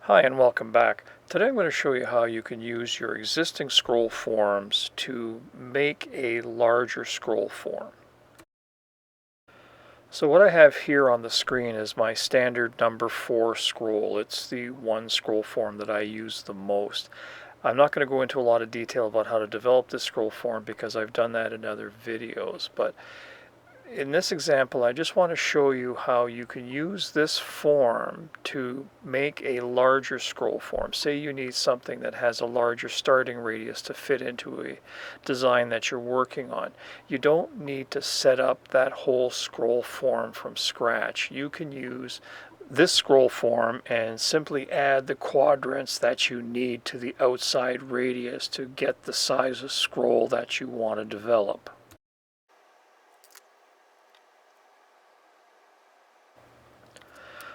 Hi and welcome back. Today I'm going to show you how you can use your existing scroll forms to make a larger scroll form. So what I have here on the screen is my standard number 4 scroll. It's the one scroll form that I use the most. I'm not going to go into a lot of detail about how to develop this scroll form because I've done that in other videos, but in this example, I just want to show you how you can use this form to make a larger scroll form. Say you need something that has a larger starting radius to fit into a design that you're working on. You don't need to set up that whole scroll form from scratch. You can use this scroll form and simply add the quadrants that you need to the outside radius to get the size of scroll that you want to develop.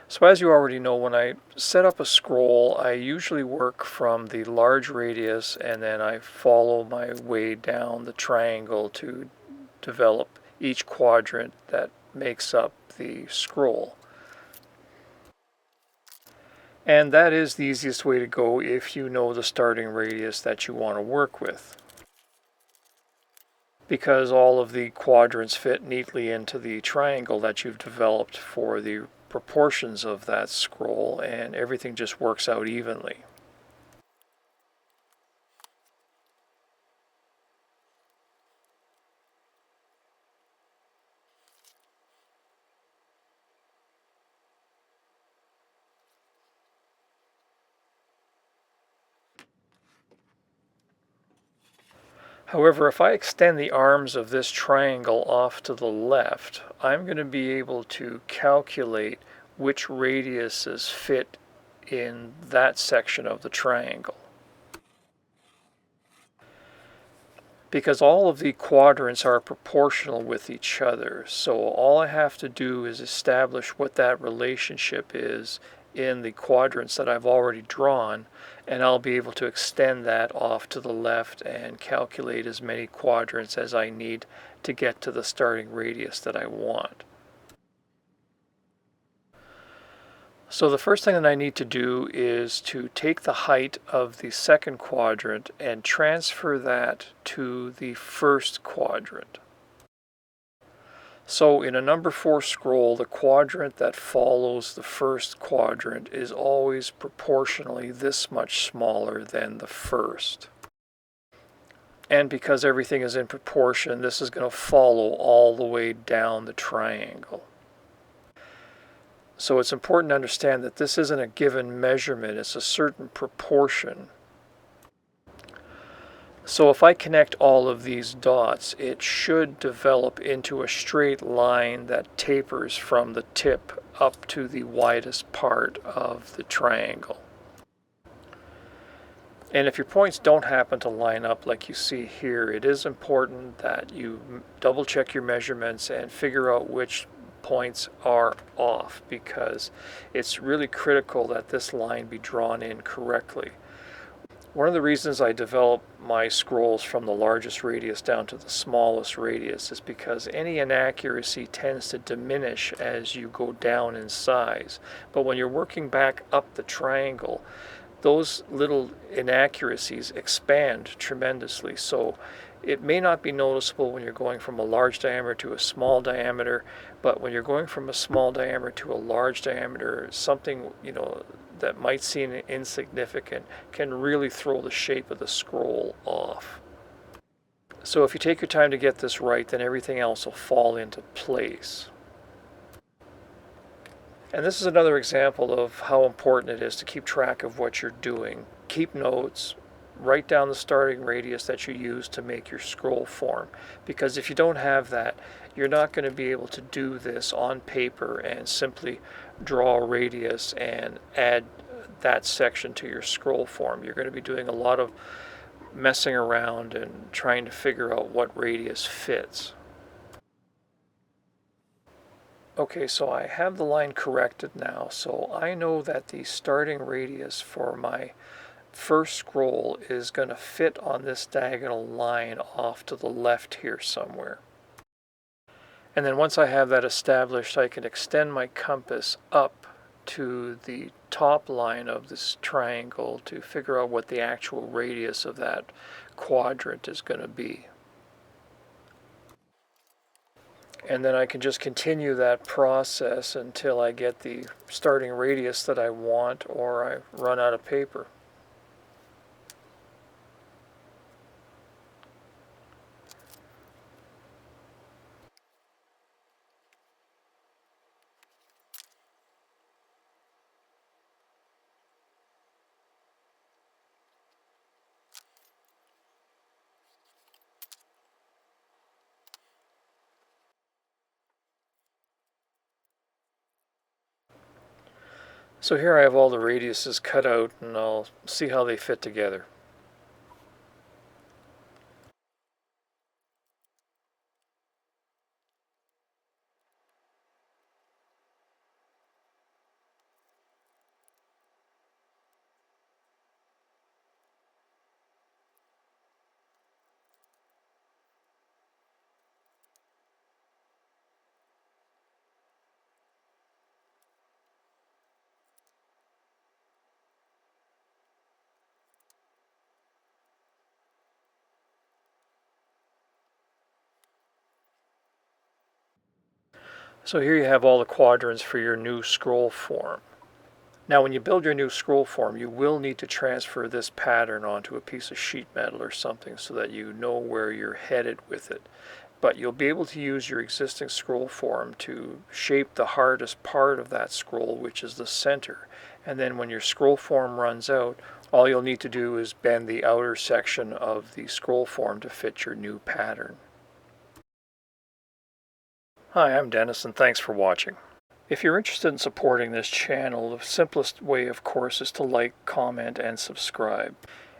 So as you already know, when I set up a scroll, I usually work from the large radius and then I follow my way down the triangle to develop each quadrant that makes up the scroll. And that is the easiest way to go if you know the starting radius that you want to work with, because all of the quadrants fit neatly into the triangle that you've developed for the proportions of that scroll, and everything just works out evenly. However, if I extend the arms of this triangle off to the left, I'm going to be able to calculate which radiuses fit in that section of the triangle, because all of the quadrants are proportional with each other. So all I have to do is establish what that relationship is in the quadrants that I've already drawn, and I'll be able to extend that off to the left and calculate as many quadrants as I need to get to the starting radius that I want. So the first thing that I need to do is to take the height of the second quadrant and transfer that to the first quadrant. So in a number 4 scroll, the quadrant that follows the first quadrant is always proportionally this much smaller than the first. And because everything is in proportion, this is going to follow all the way down the triangle. So it's important to understand that this isn't a given measurement, it's a certain proportion. So if I connect all of these dots, it should develop into a straight line that tapers from the tip up to the widest part of the triangle. And if your points don't happen to line up like you see here, it is important that you double check your measurements and figure out which points are off, because it's really critical that this line be drawn in correctly. One of the reasons I develop my scrolls from the largest radius down to the smallest radius is because any inaccuracy tends to diminish as you go down in size. But when you're working back up the triangle, those little inaccuracies expand tremendously. So it may not be noticeable when you're going from a large diameter to a small diameter, but when you're going from a small diameter to a large diameter, something, that might seem insignificant can really throw the shape of the scroll off. So if you take your time to get this right, then everything else will fall into place. And this is another example of how important it is to keep track of what you're doing. Keep notes, write down the starting radius that you use to make your scroll form, because if you don't have that, you're not going to be able to do this on paper and simply draw a radius and add that section to your scroll form. You're going to be doing a lot of messing around and trying to figure out what radius fits. Okay, so I have the line corrected now, so I know that the starting radius for my first scroll is going to fit on this diagonal line off to the left here somewhere. And then once I have that established, I can extend my compass up to the top line of this triangle to figure out what the actual radius of that quadrant is going to be. And then I can just continue that process until I get the starting radius that I want, or I run out of paper. So here I have all the radiuses cut out, and I'll see how they fit together. So here you have all the quadrants for your new scroll form. Now when you build your new scroll form, you will need to transfer this pattern onto a piece of sheet metal or something so that you know where you're headed with it. But you'll be able to use your existing scroll form to shape the hardest part of that scroll, which is the center. And then when your scroll form runs out, all you'll need to do is bend the outer section of the scroll form to fit your new pattern. Hi, I'm Dennis, and thanks for watching. If you're interested in supporting this channel, the simplest way, of course, is to like, comment, and subscribe.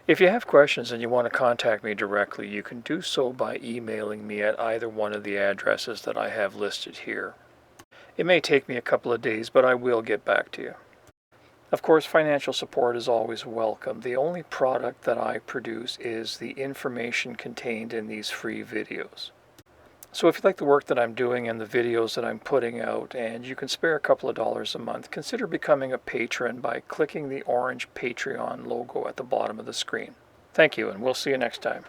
If you have questions and you want to contact me directly, you can do so by emailing me at either one of the addresses that I have listed here. It may take me a couple of days, but I will get back to you. Of course, financial support is always welcome. The only product that I produce is the information contained in these free videos. So if you like the work that I'm doing and the videos that I'm putting out, and you can spare a couple of dollars a month, consider becoming a patron by clicking the orange Patreon logo at the bottom of the screen. Thank you, and we'll see you next time.